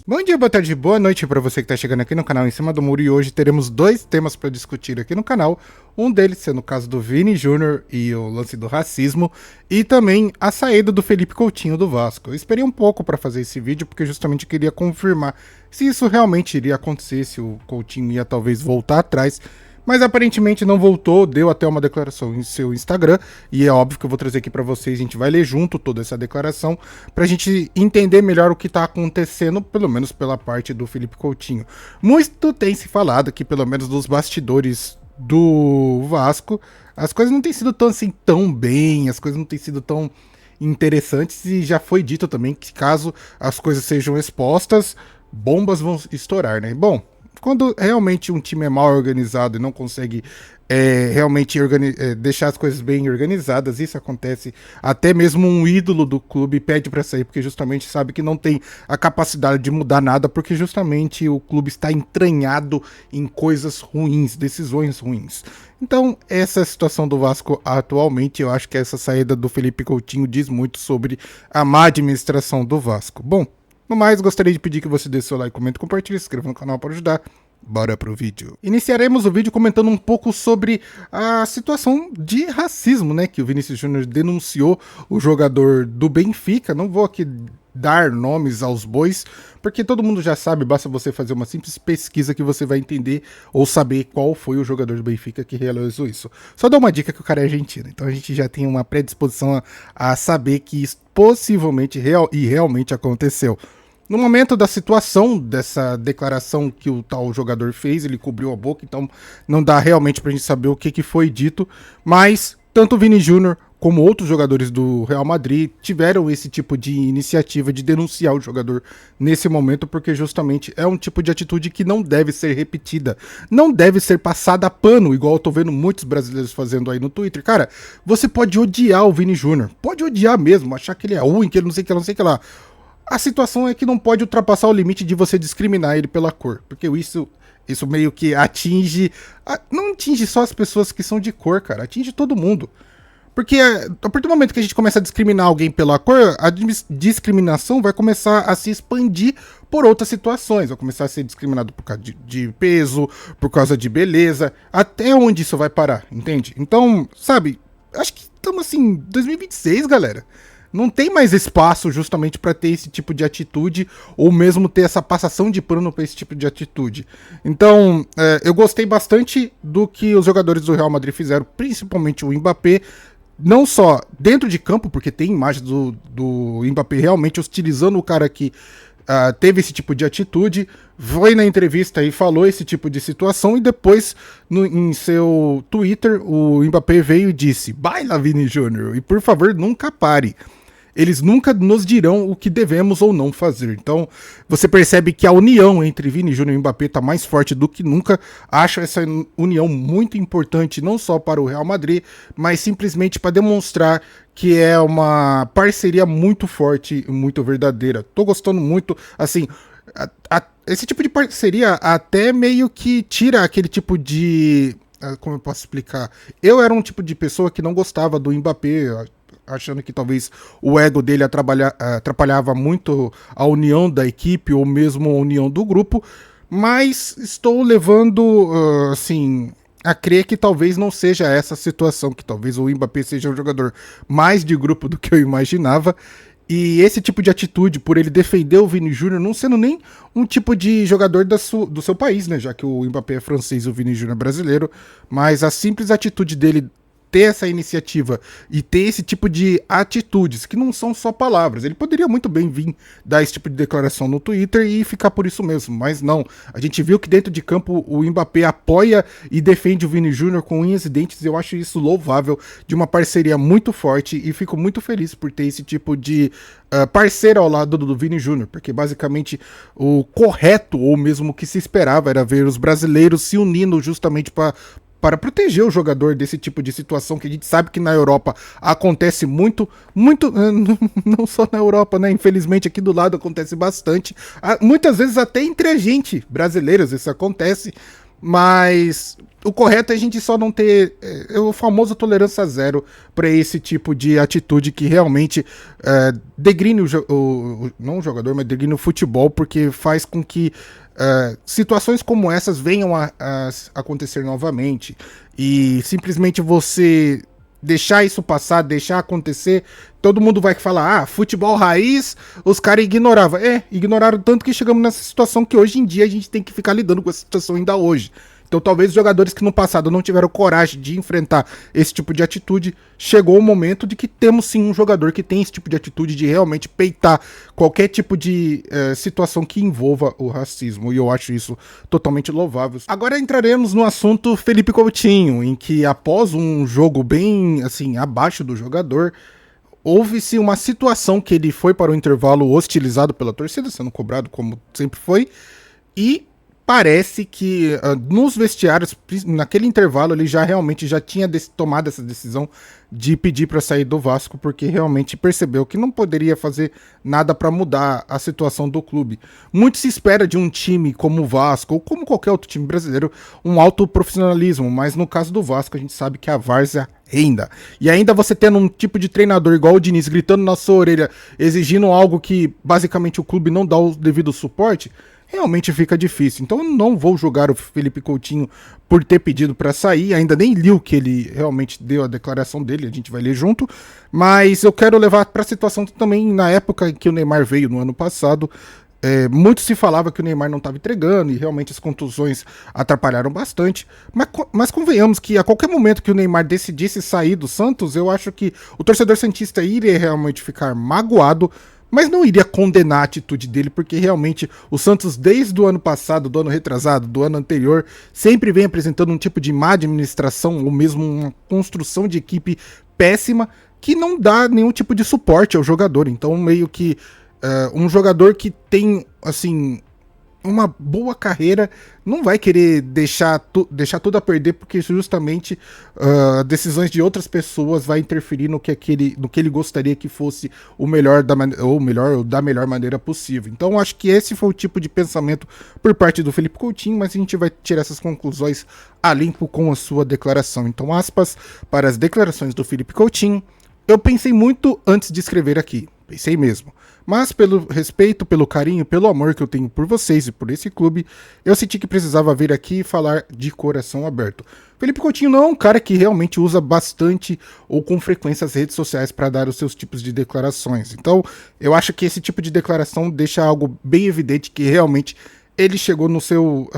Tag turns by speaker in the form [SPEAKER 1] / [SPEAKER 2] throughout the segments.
[SPEAKER 1] Bom dia, boa tarde, boa noite para você que está chegando aqui no canal Em Cima do Muro, e hoje teremos dois temas para discutir aqui no canal, um deles sendo o caso do Vini Júnior e o lance do racismo, e também a saída do Felipe Coutinho do Vasco. Eu esperei um pouco para fazer esse vídeo porque justamente queria confirmar se isso realmente iria acontecer, se o Coutinho ia talvez voltar atrás, mas aparentemente não voltou, deu até uma declaração em seu Instagram, e é óbvio que eu vou trazer aqui pra vocês, a gente vai ler junto toda essa declaração, pra gente entender melhor o que tá acontecendo, pelo menos pela parte do Felipe Coutinho. Muito tem se falado que, pelo menos dos bastidores do Vasco, as coisas não têm sido tão assim, tão bem, as coisas não têm sido tão interessantes, e já foi dito também que caso as coisas sejam expostas, bombas vão estourar, né? Bom, quando realmente um time é mal organizado e não consegue realmente deixar as coisas bem organizadas, isso acontece. Até mesmo um ídolo do clube pede para sair, porque justamente sabe que não tem a capacidade de mudar nada, porque justamente o clube está entranhado em coisas ruins, decisões ruins. Então, essa situação do Vasco atualmente, eu acho que essa saída do Felipe Coutinho diz muito sobre a má administração do Vasco. Bom, no mais, gostaria de pedir que você dê seu like, comente, compartilhe, se inscreva no canal para ajudar. Bora pro vídeo. Iniciaremos o vídeo comentando um pouco sobre a situação de racismo, né, que o Vinícius Júnior denunciou o jogador do Benfica. Não vou aqui dar nomes aos bois, porque todo mundo já sabe, basta você fazer uma simples pesquisa que você vai entender ou saber qual foi o jogador do Benfica que realizou isso. Só dá uma dica que o cara é argentino, então a gente já tem uma predisposição a saber que isso possivelmente realmente aconteceu. No momento da situação dessa declaração que o tal jogador fez, ele cobriu a boca, então não dá realmente pra gente saber o que foi dito, mas tanto o Vini Júnior como outros jogadores do Real Madrid tiveram esse tipo de iniciativa de denunciar o jogador nesse momento, porque justamente é um tipo de atitude que não deve ser repetida, não deve ser passada a pano, igual eu tô vendo muitos brasileiros fazendo aí no Twitter. Cara, você pode odiar o Vini Júnior, pode odiar mesmo, achar que ele é ruim, que ele não sei o que, não sei o que lá. A situação é que não pode ultrapassar o limite de você discriminar ele pela cor, porque isso meio que atinge, não atinge só as pessoas que são de cor, cara, atinge todo mundo. Porque a partir do momento que a gente começa a discriminar alguém pela cor, a discriminação vai começar a se expandir por outras situações, vai começar a ser discriminado por causa de peso, por causa de beleza, até onde isso vai parar, entende? Então, sabe, acho que estamos assim, 2026, galera. Não tem mais espaço justamente para ter esse tipo de atitude, ou mesmo ter essa passação de pano para esse tipo de atitude. Então, eu gostei bastante do que os jogadores do Real Madrid fizeram, principalmente o Mbappé, não só dentro de campo, porque tem imagens do Mbappé realmente hostilizando o cara que teve esse tipo de atitude, foi na entrevista e falou esse tipo de situação, e depois em seu Twitter o Mbappé veio e disse: "Baila, Vini Júnior, e por favor nunca pare. Eles nunca nos dirão o que devemos ou não fazer." Então, você percebe que a união entre Vini Júnior e Mbappé está mais forte do que nunca. Acho essa união muito importante, não só para o Real Madrid, mas simplesmente para demonstrar que é uma parceria muito forte e muito verdadeira. Tô gostando muito, assim, esse tipo de parceria até meio que tira aquele tipo de... Como eu posso explicar? Eu era um tipo de pessoa que não gostava do Mbappé, achando que talvez o ego dele atrapalhava muito a união da equipe ou mesmo a união do grupo, mas estou levando, assim, a crer que talvez não seja essa a situação, que talvez o Mbappé seja um jogador mais de grupo do que eu imaginava, e esse tipo de atitude, por ele defender o Vini Júnior, não sendo nem um tipo de jogador do seu país, né, já que o Mbappé é francês e o Vini Júnior é brasileiro, mas a simples atitude dele ter essa iniciativa e ter esse tipo de atitudes, que não são só palavras. Ele poderia muito bem vir dar esse tipo de declaração no Twitter e ficar por isso mesmo, mas não. A gente viu que dentro de campo o Mbappé apoia e defende o Vini Júnior com unhas e dentes, e eu acho isso louvável, de uma parceria muito forte, e fico muito feliz por ter esse tipo de parceiro ao lado do Vini Júnior, porque basicamente o correto, ou mesmo o que se esperava, era ver os brasileiros se unindo justamente para proteger o jogador desse tipo de situação, que a gente sabe que na Europa acontece muito, não só na Europa, né? Infelizmente aqui do lado acontece bastante, muitas vezes até entre a gente, brasileiros, isso acontece, mas o correto é a gente só não ter o famoso tolerância zero para esse tipo de atitude que realmente degrine não o jogador, mas degrine o futebol, porque faz com que situações como essas venham a acontecer novamente. E simplesmente você deixar isso passar, deixar acontecer, todo mundo vai falar, futebol raiz, os caras ignoravam. Ignoraram tanto que chegamos nessa situação que hoje em dia a gente tem que ficar lidando com essa situação ainda hoje. Então talvez os jogadores que no passado não tiveram coragem de enfrentar esse tipo de atitude, chegou o momento de que temos sim um jogador que tem esse tipo de atitude de realmente peitar qualquer tipo de situação que envolva o racismo, e eu acho isso totalmente louvável. Agora entraremos no assunto Felipe Coutinho, em que após um jogo bem assim abaixo do jogador, houve-se uma situação que ele foi para o intervalo hostilizado pela torcida, sendo cobrado como sempre foi, e parece que nos vestiários, naquele intervalo, ele já realmente já tinha tomado essa decisão de pedir para sair do Vasco, porque realmente percebeu que não poderia fazer nada para mudar a situação do clube. Muito se espera de um time como o Vasco, ou como qualquer outro time brasileiro, um alto profissionalismo, mas no caso do Vasco a gente sabe que a várzea reina. E ainda você tendo um tipo de treinador igual o Diniz gritando na sua orelha, exigindo algo que basicamente o clube não dá o devido suporte, realmente fica difícil. Então eu não vou julgar o Felipe Coutinho por ter pedido para sair, ainda nem li o que ele realmente deu a declaração dele, a gente vai ler junto, mas eu quero levar para a situação também na época que o Neymar veio, no ano passado, muito se falava que o Neymar não estava entregando e realmente as contusões atrapalharam bastante, mas convenhamos que a qualquer momento que o Neymar decidisse sair do Santos, eu acho que o torcedor santista iria realmente ficar magoado, mas não iria condenar a atitude dele, porque realmente o Santos, desde o ano passado, do ano retrasado, do ano anterior, sempre vem apresentando um tipo de má administração, ou mesmo uma construção de equipe péssima, que não dá nenhum tipo de suporte ao jogador. Então, meio que um jogador que tem, assim, uma boa carreira, não vai querer deixar tudo a perder, porque justamente decisões de outras pessoas vai interferir no que ele gostaria que fosse o melhor da melhor maneira possível. Então acho que esse foi o tipo de pensamento por parte do Felipe Coutinho, mas a gente vai tirar essas conclusões a limpo com a sua declaração. Então, aspas para as declarações do Felipe Coutinho: eu pensei muito antes de escrever aqui, pensei mesmo. Mas pelo respeito, pelo carinho, pelo amor que eu tenho por vocês e por esse clube, eu senti que precisava vir aqui e falar de coração aberto. Felipe Coutinho não é um cara que realmente usa bastante ou com frequência as redes sociais para dar os seus tipos de declarações. Então, eu acho que esse tipo de declaração deixa algo bem evidente que realmente ele chegou no seu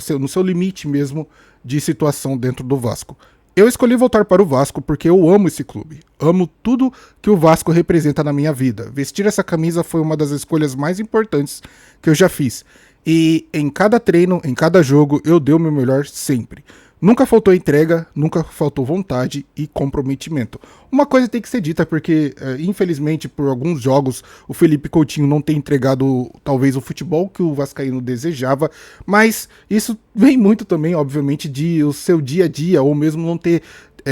[SPEAKER 1] limite mesmo de situação dentro do Vasco. Eu escolhi voltar para o Vasco porque eu amo esse clube. Amo tudo que o Vasco representa na minha vida. Vestir essa camisa foi uma das escolhas mais importantes que eu já fiz. E em cada treino, em cada jogo, eu dei o meu melhor sempre. Nunca faltou entrega, nunca faltou vontade e comprometimento. Uma coisa tem que ser dita, porque infelizmente por alguns jogos o Felipe Coutinho não tem entregado talvez o futebol que o vascaíno desejava, mas isso vem muito também, obviamente, de o seu dia a dia, ou mesmo não ter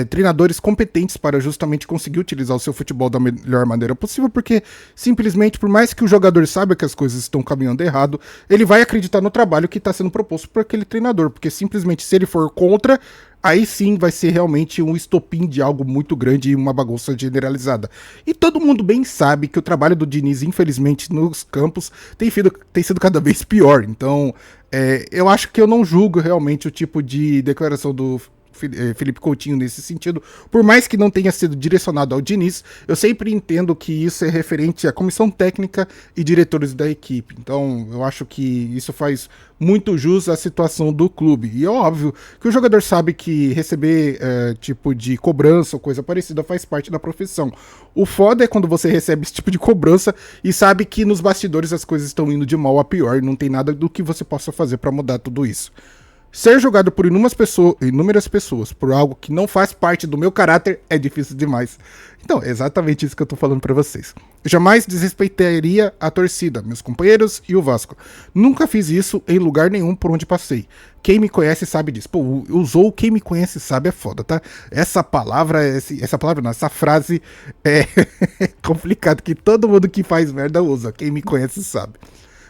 [SPEAKER 1] treinadores competentes para justamente conseguir utilizar o seu futebol da melhor maneira possível, porque simplesmente, por mais que o jogador saiba que as coisas estão caminhando errado, ele vai acreditar no trabalho que está sendo proposto por aquele treinador, porque simplesmente se ele for contra, aí sim vai ser realmente um estopim de algo muito grande e uma bagunça generalizada. E todo mundo bem sabe que o trabalho do Diniz, infelizmente, nos campos tem sido cada vez pior. Então, eu acho que eu não julgo realmente o tipo de declaração do Felipe Coutinho nesse sentido, por mais que não tenha sido direcionado ao Diniz, eu sempre entendo que isso é referente à comissão técnica e diretores da equipe. Então eu acho que isso faz muito jus à situação do clube. E é óbvio que o jogador sabe que receber tipo de cobrança ou coisa parecida faz parte da profissão. O foda é quando você recebe esse tipo de cobrança e sabe que nos bastidores as coisas estão indo de mal a pior e não tem nada do que você possa fazer para mudar tudo isso. Ser julgado por inúmeras pessoas por algo que não faz parte do meu caráter é difícil demais. Então, é exatamente isso que eu tô falando pra vocês. Eu jamais desrespeitaria a torcida, meus companheiros e o Vasco. Nunca fiz isso em lugar nenhum por onde passei. Quem me conhece sabe disso. Pô, usou quem me conhece sabe é foda, tá? Essa frase é complicado, que todo mundo que faz merda usa. Quem me conhece sabe.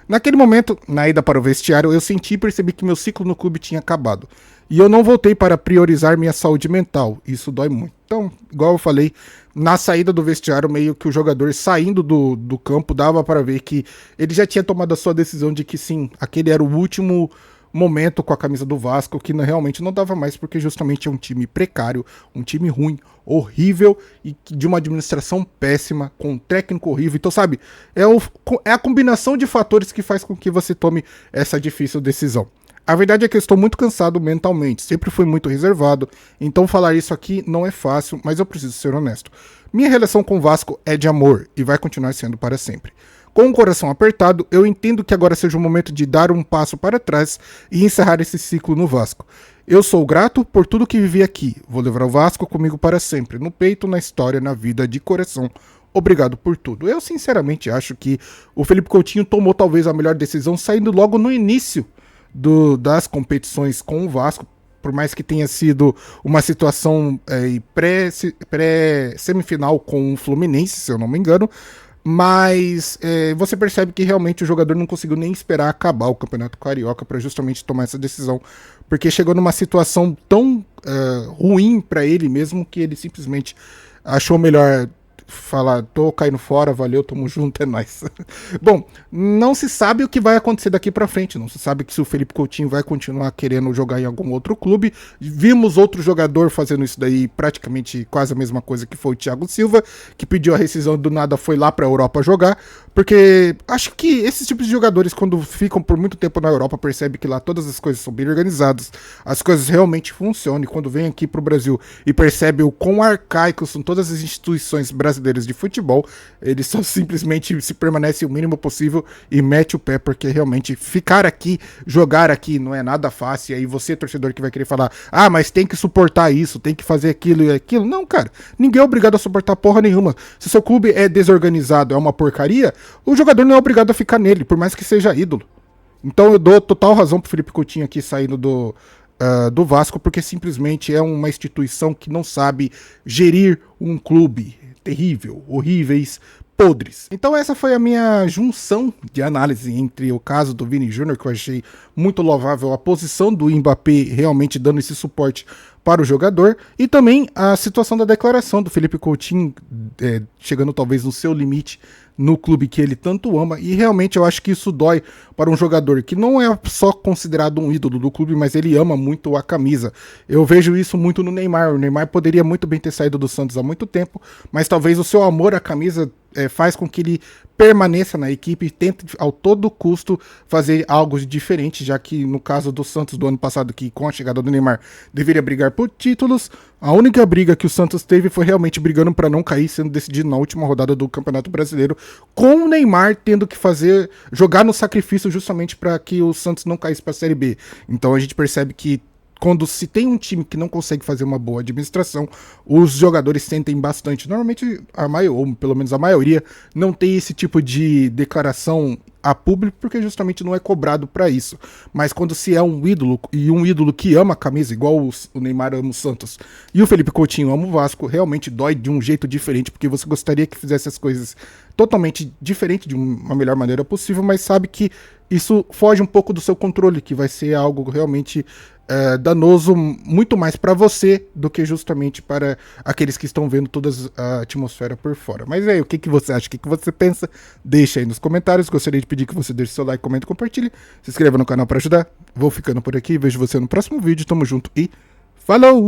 [SPEAKER 1] Naquele momento, na ida para o vestiário, eu senti e percebi que meu ciclo no clube tinha acabado. e eu não voltei para priorizar minha saúde mental. Isso dói muito. Então, igual eu falei, na saída do vestiário, meio que o jogador saindo do campo, dava para ver que ele já tinha tomado a sua decisão de que sim, aquele era o último momento com a camisa do Vasco, que realmente não dava mais, porque justamente é um time precário, um time ruim, horrível e de uma administração péssima, com um técnico horrível. Então, sabe, é a combinação de fatores que faz com que você tome essa difícil decisão. A verdade é que eu estou muito cansado mentalmente, sempre fui muito reservado, então falar isso aqui não é fácil, mas eu preciso ser honesto. Minha relação com o Vasco é de amor e vai continuar sendo para sempre. Com o coração apertado, eu entendo que agora seja o momento de dar um passo para trás e encerrar esse ciclo no Vasco. Eu sou grato por tudo que vivi aqui, vou levar o Vasco comigo para sempre, no peito, na história, na vida, de coração. Obrigado por tudo. Eu sinceramente acho que o Felipe Coutinho tomou talvez a melhor decisão saindo logo no início das competições com o Vasco, por mais que tenha sido uma situação pré-semifinal com o Fluminense, se eu não me engano, mas você percebe que realmente o jogador não conseguiu nem esperar acabar o Campeonato Carioca para justamente tomar essa decisão, porque chegou numa situação tão ruim para ele mesmo que ele simplesmente achou melhor falar, tô caindo fora, valeu, tamo junto, é nóis. Bom, não se sabe o que vai acontecer daqui pra frente, não se sabe se o Felipe Coutinho vai continuar querendo jogar em algum outro clube. Vimos outro jogador fazendo isso daí, praticamente quase a mesma coisa, que foi o Thiago Silva, que pediu a rescisão, do nada foi lá pra Europa jogar, porque acho que esses tipos de jogadores, quando ficam por muito tempo na Europa, percebem que lá todas as coisas são bem organizadas, as coisas realmente funcionam, e quando vem aqui pro Brasil e percebe o quão arcaicos são todas as instituições brasileiras de futebol, eles só simplesmente se permanecem o mínimo possível e mete o pé, porque realmente ficar aqui, jogar aqui não é nada fácil. E aí você, torcedor, que vai querer falar, ah, mas tem que suportar isso, tem que fazer aquilo e aquilo. Não, cara, ninguém é obrigado a suportar porra nenhuma. Se seu clube é desorganizado, é uma porcaria, o jogador não é obrigado a ficar nele, por mais que seja ídolo. Então eu dou total razão pro Felipe Coutinho aqui saindo do Vasco, porque simplesmente é uma instituição que não sabe gerir um clube. Terrível, horríveis, podres. Então essa foi a minha junção de análise entre o caso do Vini Júnior, que eu achei muito louvável a posição do Mbappé realmente dando esse suporte para o jogador, e também a situação da declaração do Felipe Coutinho chegando talvez no seu limite no clube que ele tanto ama, e realmente eu acho que isso dói para um jogador que não é só considerado um ídolo do clube, mas ele ama muito a camisa. Eu vejo isso muito no Neymar. O Neymar poderia muito bem ter saído do Santos há muito tempo, mas talvez o seu amor à camisa faz com que ele permaneça na equipe e tente ao todo custo fazer algo de diferente, já que no caso do Santos do ano passado, que com a chegada do Neymar deveria brigar por títulos, a única briga que o Santos teve foi realmente brigando para não cair, sendo decidido na última rodada do Campeonato Brasileiro, com o Neymar tendo que jogar no sacrifício justamente para que o Santos não caísse para a Série B. Então a gente percebe que quando se tem um time que não consegue fazer uma boa administração, os jogadores sentem bastante. Normalmente, ou pelo menos a maioria, não tem esse tipo de declaração a público, porque justamente não é cobrado para isso. Mas quando se é um ídolo, e um ídolo que ama a camisa, igual o Neymar ama o Santos, e o Felipe Coutinho ama o Vasco, realmente dói de um jeito diferente, porque você gostaria que fizesse as coisas totalmente diferente, de uma melhor maneira possível, mas sabe que isso foge um pouco do seu controle, que vai ser algo realmente danoso muito mais para você do que justamente para aqueles que estão vendo toda a atmosfera por fora. Mas aí, o que você acha? O que você pensa? Deixa aí nos comentários. Gostaria de pedir que você deixe seu like, comente e compartilhe. Se inscreva no canal para ajudar. Vou ficando por aqui. Vejo você no próximo vídeo. Tamo junto e falou!